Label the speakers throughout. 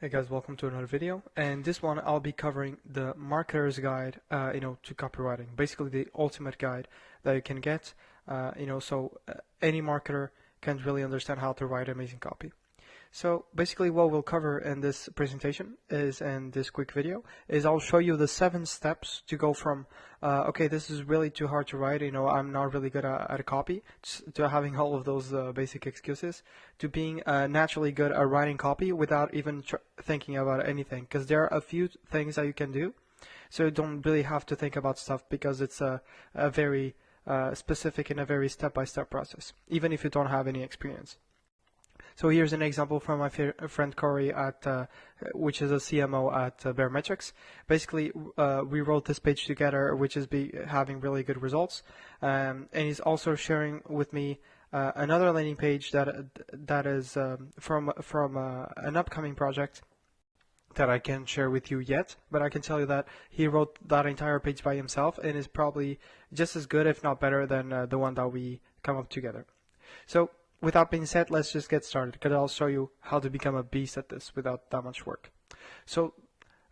Speaker 1: Hey guys, welcome to another video. And this one I'll be covering the marketer's guide, to copywriting. Basically, the ultimate guide that you can get, so any marketer can really understand how to write amazing copy. So basically, what we'll cover in this presentation in this quick video is I'll show you the 7 steps to go from, okay, this is really too hard to write, I'm not really good at a copy, to having all of those basic excuses, to being naturally good at writing copy without even thinking about anything, because there are a few things that you can do, so you don't really have to think about stuff because it's a very specific and a very step-by-step process, even if you don't have any experience. So here's an example from my friend Corey which is a CMO at Barometrics. Basically, we wrote this page together, which is having really good results. And he's also sharing with me another landing page that is from an upcoming project that I can't share with you yet, but I can tell you that he wrote that entire page by himself and is probably just as good, if not better, than the one that we come up together. So, with that being said, let's just get started, because I'll show you how to become a beast at this without that much work. So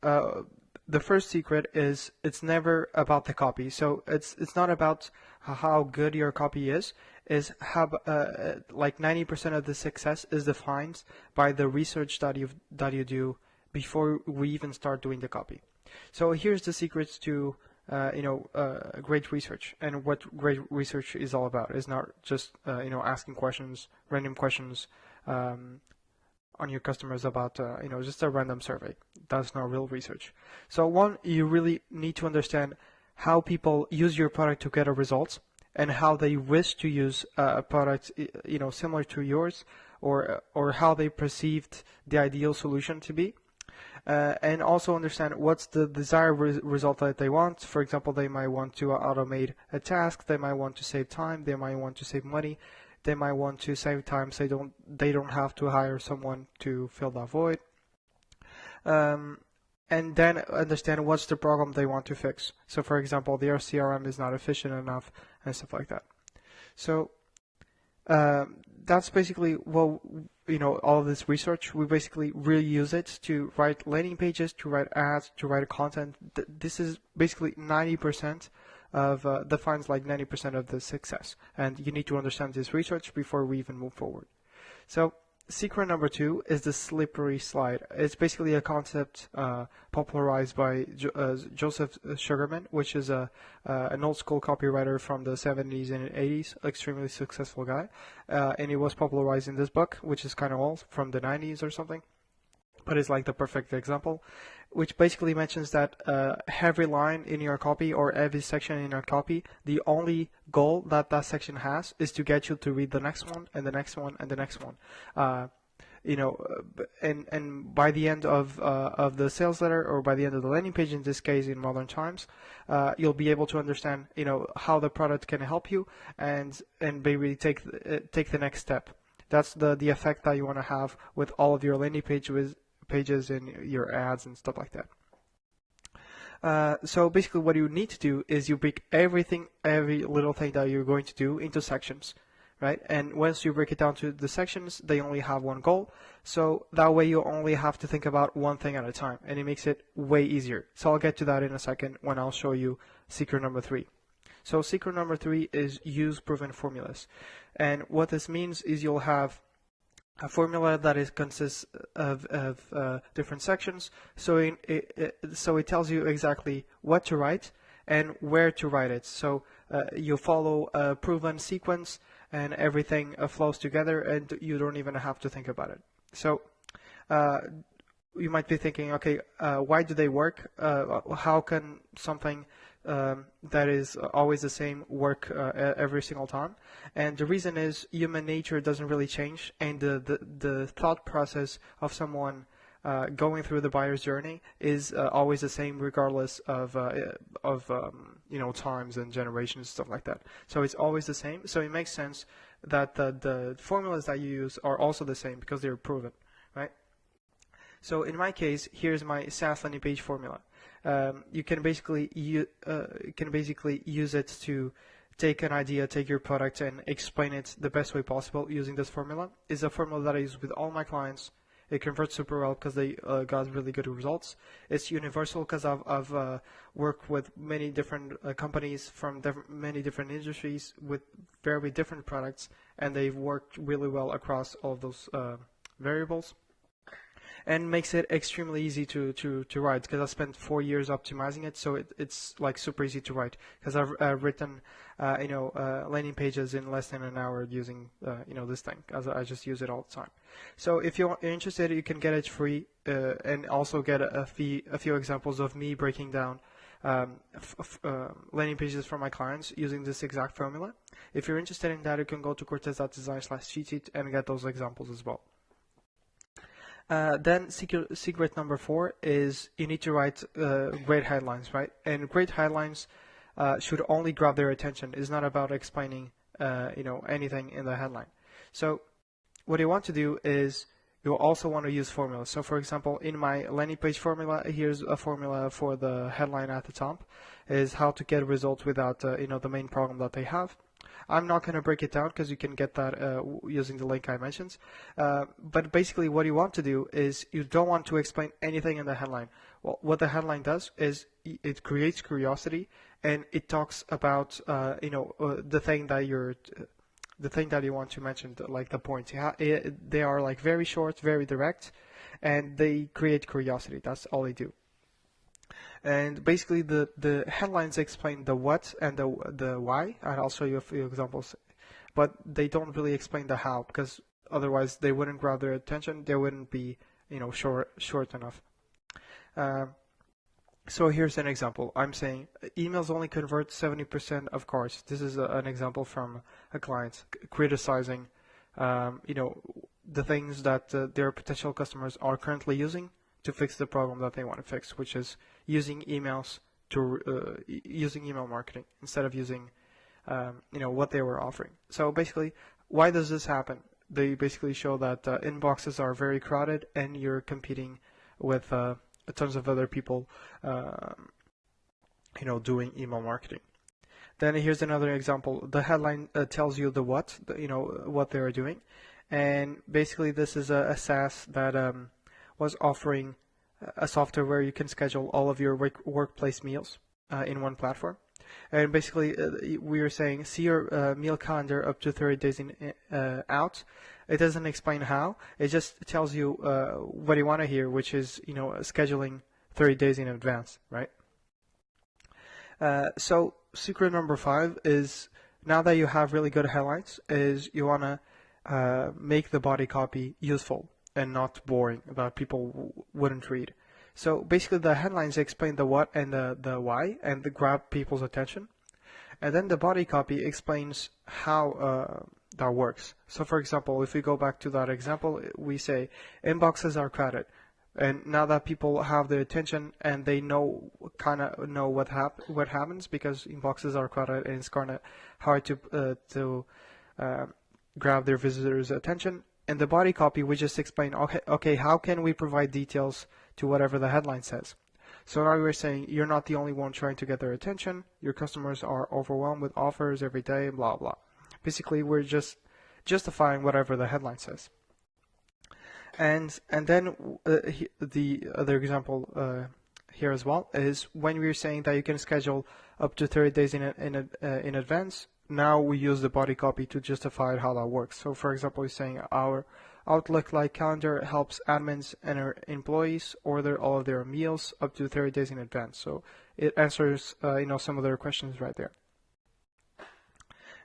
Speaker 1: the first secret is it's never about the copy. So it's not about how good your copy is how like 90% of the success is defined by the research that you do before we even start doing the copy. So here's the secrets to great research, and what great research is all about is not just asking questions, random questions on your customers about just a random survey. That's not real research. So one, you really need to understand how people use your product to get a result, and how they wish to use a product similar to yours, or how they perceived the ideal solution to be. And also understand what's the desired result that they want. For example, they might want to automate a task, they might want to save time, they might want to save money, they might want to save time so they don't have to hire someone to fill that void. And then understand what's the problem they want to fix. So for example, their CRM is not efficient enough and stuff like that. So that's basically all of this research. We basically really use it to write landing pages, to write ads, to write content. This is basically 90% of defines like 90% of the success, and you need to understand this research before we even move forward. So secret number 2 is the slippery slide. It's basically a concept popularized by Joseph Sugarman, which is an old school copywriter from the 70s and 80s, extremely successful guy. And it was popularized in this book, which is kind of old, from the 90s or something. But it's like the perfect example, which basically mentions that every line in your copy or every section in your copy, the only goal that section has is to get you to read the next one and the next one and the next one. And by the end of the sales letter, or by the end of the landing page, in this case in modern times, you'll be able to understand how the product can help you and maybe take the next step. That's the effect that you want to have with all of your landing pages and your ads and stuff like that. So basically what you need to do is you break every little thing that you're going to do into sections, right? And once you break it down to the sections, they only have one goal. So that way you only have to think about one thing at a time, and it makes it way easier. So I'll get to that in a second when I'll show you secret number 3. So secret number 3 is use proven formulas. And what this means is you'll have a formula that consists of different sections. So it tells you exactly what to write and where to write it. So you follow a proven sequence, and everything flows together, and you don't even have to think about it. So you might be thinking, okay, why do they work? How can something that is always the same work every single time? And the reason is human nature doesn't really change, and the thought process of someone going through the buyer's journey is always the same, regardless of times and generations, stuff like that. So it's always the same. So it makes sense that the formulas that you use are also the same, because they're proven, right? So in my case, here's my SaaS landing page formula. You can basically use it to take an idea, take your product, and explain it the best way possible using this formula. It's a formula that I use with all my clients, It converts super well because they got really good results. It's universal because I've worked with many different companies from many different industries with very different products, and they've worked really well across all of those variables. And makes it extremely easy to write, because I spent 4 years optimizing it, so it's like super easy to write, because I've written landing pages in less than an hour using this thing, as I just use it all the time. So if you're interested, you can get it free, and also get a few examples of me breaking down landing pages for my clients using this exact formula. If you're interested in that, you can go to cortes.design/cheat sheet and get those examples as well. Then secret number 4 is you need to write great headlines, right? And great headlines should only grab their attention. It's not about explaining anything in the headline. So what you want to do is you also want to use formulas. So for example, in my landing page formula, here's a formula for the headline at the top, is how to get results without the main problem that they have. I'm not going to break it down because you can get that using the link I mentioned. But basically what you want to do is you don't want to explain anything in the headline. Well, what the headline does is it creates curiosity, and it talks about the thing that you want to mention, like the point. They are like very short, very direct, and they create curiosity. That's all they do. And basically the headlines explain the what and the why, and I'll show you a few examples, but they don't really explain the how, because otherwise they wouldn't grab their attention. They wouldn't be short enough. So here's an example. I'm saying emails only convert 70% of cards. This is an example from a client criticizing the things that their potential customers are currently using to fix the problem that they want to fix, which is using emails using email marketing instead of using what they were offering. So basically, why does this happen? They basically show that inboxes are very crowded, and you're competing with tons of other people doing email marketing. Then here's another example. The headline tells you the what they are doing, and basically this is a SaaS that was offering a software where you can schedule all of your workplace meals in one platform. And basically, we are saying, see your meal calendar up to 30 days out. It doesn't explain how. It just tells you what you want to hear, which is scheduling 30 days in advance, right? So secret number 5 is, now that you have really good headlines, is you want to make the body copy useful and not boring, that people wouldn't read. So basically the headlines explain the what and the why, and they grab people's attention. And then the body copy explains how that works. So for example, if we go back to that example, we say inboxes are crowded. And now that people have their attention and they kind of know what happens, because inboxes are crowded and it's kind of hard to grab their visitors' attention. In the body copy, we just explain, okay, how can we provide details to whatever the headline says? So now we're saying you're not the only one trying to get their attention. Your customers are overwhelmed with offers every day, blah, blah. Basically, we're just justifying whatever the headline says. And then the other example here as well is when we're saying that you can schedule up to 30 days in advance. Now we use the body copy to justify how that works. So for example, we're saying our Outlook-like calendar helps admins and our employees order all of their meals up to 30 days in advance. So it answers some of their questions right there.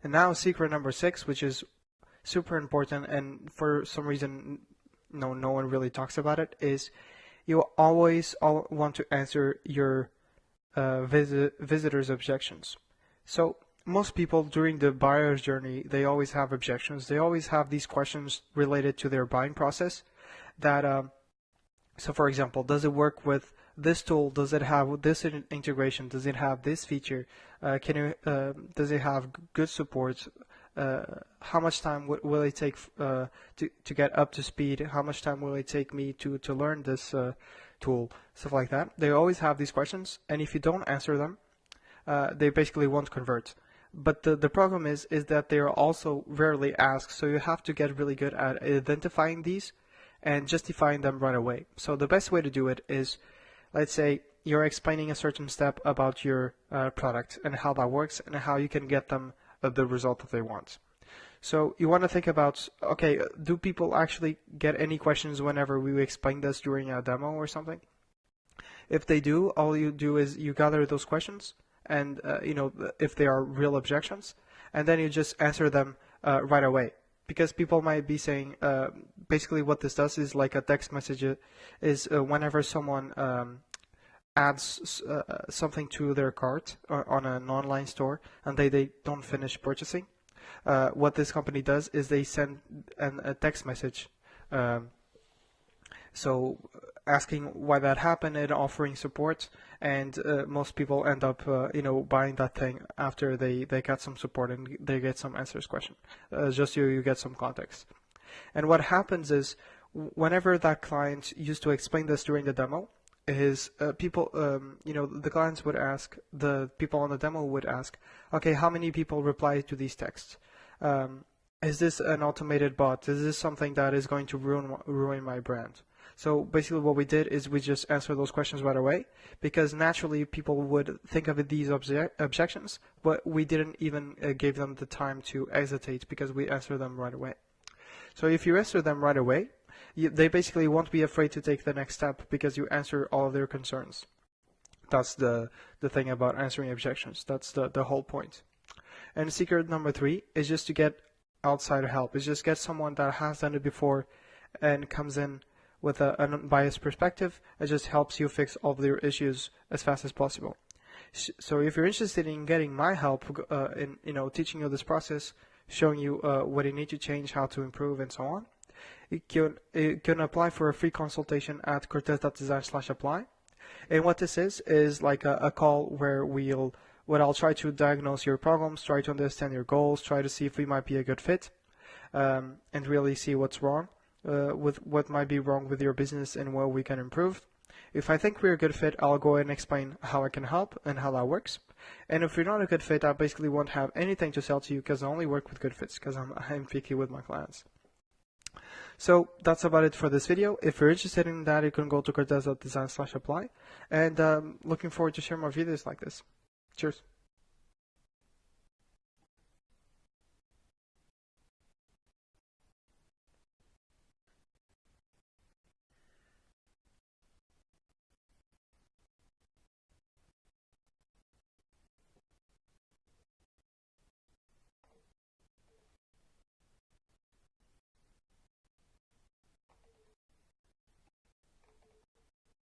Speaker 1: And now secret number 6, which is super important, and for some reason no one really talks about it, is you always want to answer your visitors' objections. So most people during the buyer's journey, they always have objections. They always have these questions related to their buying process. So for example, does it work with this tool? Does it have this integration? Does it have this feature? Does it have good support? How much time will it take to get up to speed? How much time will it take me to learn this tool? Stuff like that. They always have these questions, and if you don't answer them, they basically won't convert. But the problem is that they are also rarely asked, so you have to get really good at identifying these and justifying them right away. So the best way to do it is, let's say you're explaining a certain step about your product and how that works and how you can get them the result that they want. So you want to think about, okay, do people actually get any questions whenever we explain this during a demo or something? If they do, all you do is you gather those questions and, if they are real objections, and then you just answer them right away. Because people might be saying, basically what this does is like a text message is whenever someone adds something to their cart on an online store and they don't finish purchasing, what this company does is they send a text message, so asking why that happened and offering support, and most people end up buying that thing after they get some support and they get some answers question, just so you get some context. And what happens is whenever that client used to explain this during the demo, is people, the clients would ask, the people on the demo would ask, okay, how many people reply to these texts? Is this an automated bot? Is this something that is going to ruin my brand? So basically what we did is we just answered those questions right away, because naturally people would think of these objections, but we didn't even give them the time to hesitate because we answered them right away. So if you answer them right away, they basically won't be afraid to take the next step because you answer all of their concerns. That's the thing about answering objections. That's the whole point. And secret number 3 is just to get outside help. Is just get someone that has done it before and comes in with an unbiased perspective. It just helps you fix all of your issues as fast as possible. So if you're interested in getting my help in teaching you this process, showing you what you need to change, how to improve, and so on, you can apply for a free consultation at cortes.design/apply. And what this is like a call where I'll try to diagnose your problems, try to understand your goals, try to see if we might be a good fit, and really see what's wrong, with what might be wrong with your business and where we can improve. If I think we're a good fit, I'll go ahead and explain how I can help and how that works. And if you're not a good fit, I basically won't have anything to sell to you because I only work with good fits because I'm picky with my clients. So that's about it for this video. If you're interested in that, you can go to cortes.design/apply, and looking forward to share more videos like this. Cheers.